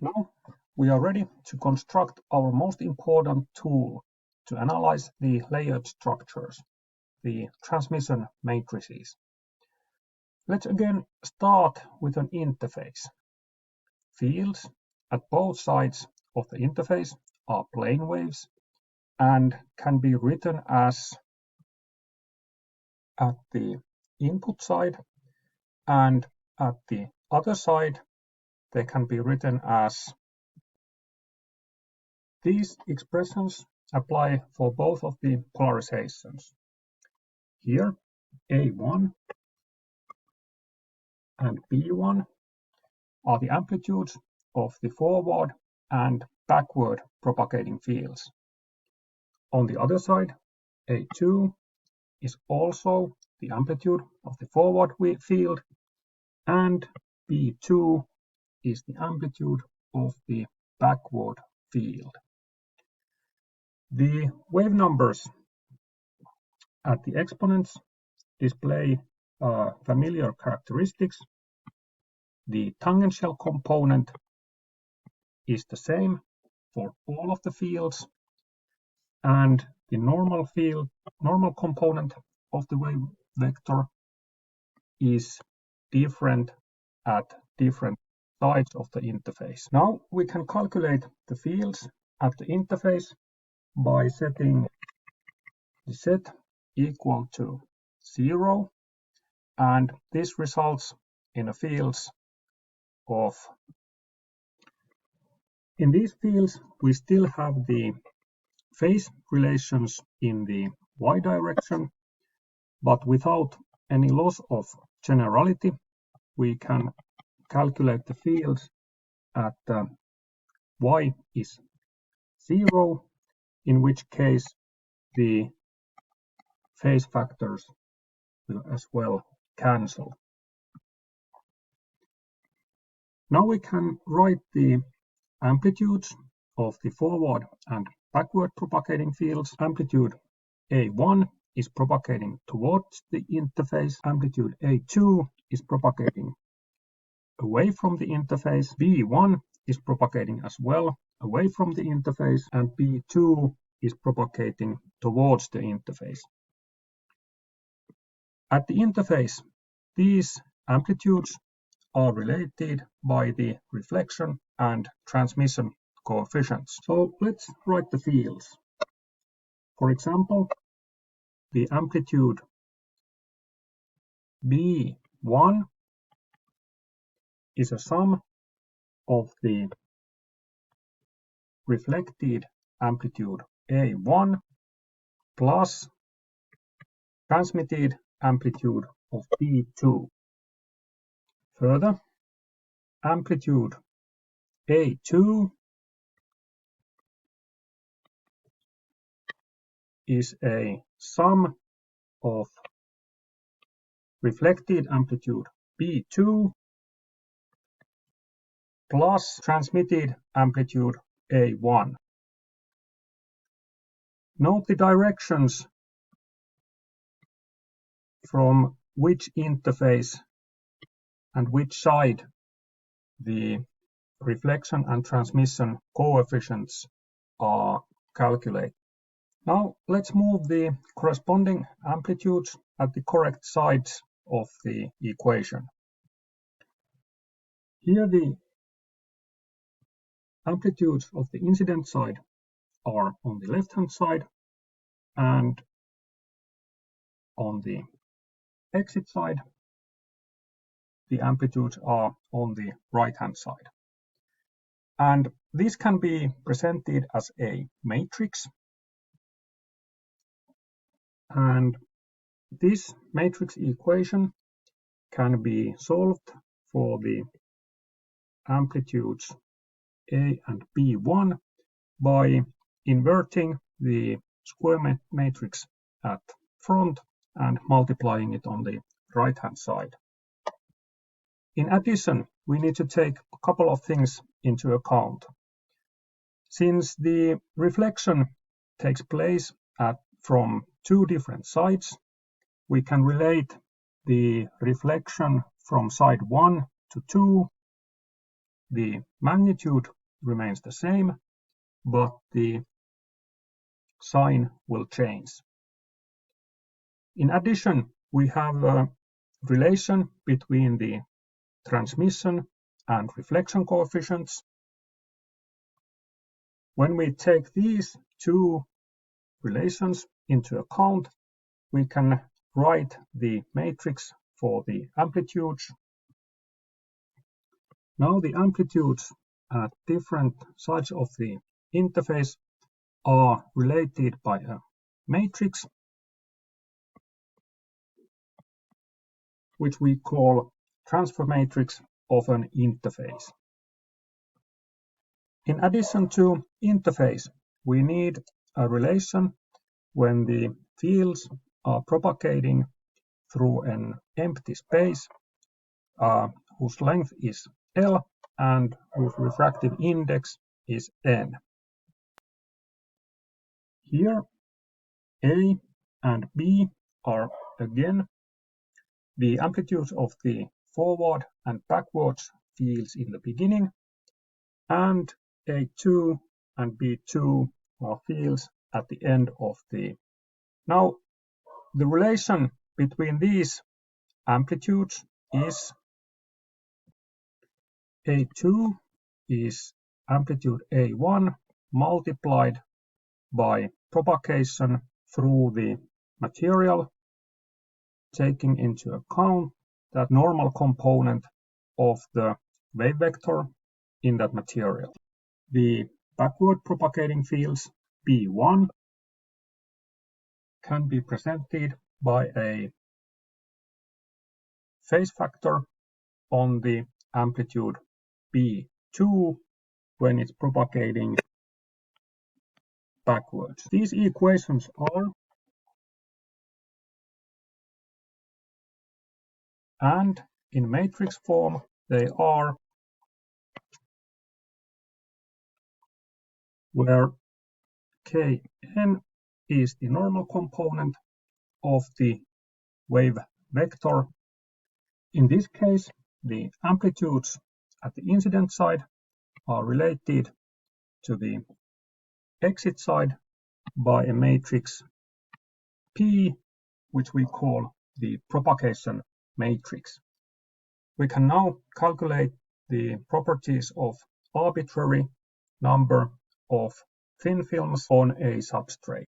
Now we are ready to construct our most important tool to analyze the layered structures, the transmission matrices. Let's again start with an interface. Fields at both sides of the interface are plane waves and can be written as at the input side, and at the other side they can be written as these expressions apply for both of the polarizations. Here A1 and B1 are the amplitudes of the forward and backward propagating fields. On the other side, A2 is also the amplitude of the forward field, and B2 is the amplitude of the backward field. The wave numbers at the exponents display familiar characteristics. The tangential component is the same for all of the fields, and the normal component of the wave vector is different at different sides of the interface. Now we can calculate the fields at the interface by setting the set equal to 0, and this results in a fields of, in these fields we still have the phase relations in the y direction, but without any loss of generality we can calculate the fields at y is 0, in which case the phase factors will as well cancel. Now we can write the amplitudes of the forward and backward propagating fields. Amplitude A1 is propagating towards the interface, amplitude A2 is propagating away from the interface, B1 is propagating as well away from the interface, and B2 is propagating towards the interface. At the interface, these amplitudes are related by the reflection and transmission coefficients. So let's write the fields. For example, the amplitude B1 is a sum of the reflected amplitude A1 plus transmitted amplitude of B2. Further, amplitude A2 is a sum of reflected amplitude B2 plus transmitted amplitude A1. Note the directions from which interface and which side the reflection and transmission coefficients are calculated. Now let's move the corresponding amplitudes at the correct sides of the equation. Here the amplitudes of the incident side are on the left-hand side, and on the exit side the amplitudes are on the right-hand side. And this can be presented as a matrix, and this matrix equation can be solved for the amplitudes A and B1 by inverting the square matrix at front and multiplying it on the right hand side. In addition, we need to take a couple of things into account. Since the reflection takes place from two different sides, we can relate the reflection from side 1 to 2 the magnitude remains the same, but the sign will change. In addition, we have a relation between the transmission and reflection coefficients. When we take these two relations into account, we can write the matrix for the amplitudes. Now the amplitudes at different sides of the interface are related by a matrix, which we call transfer matrix of an interface. In addition to interface, we need a relation when the fields are propagating through an empty space whose length is L and whose refractive index is N. Here, A and B are again the amplitudes of the forward and backwards fields in the beginning, and A2 and B2 are fields at the end of the. Now, the relation between these amplitudes is A2 is amplitude A1 multiplied by propagation through the material, taking into account that normal component of the wave vector in that material. The backward propagating fields B1 can be presented by a phase factor on the amplitude B2 when it's propagating backwards. These equations are, and in matrix form they are, where Kn is the normal component of the wave vector. In this case, the amplitudes at the incident side are related to the exit side by a matrix P, which we call the propagation matrix. We can now calculate the properties of arbitrary number of thin films on a substrate.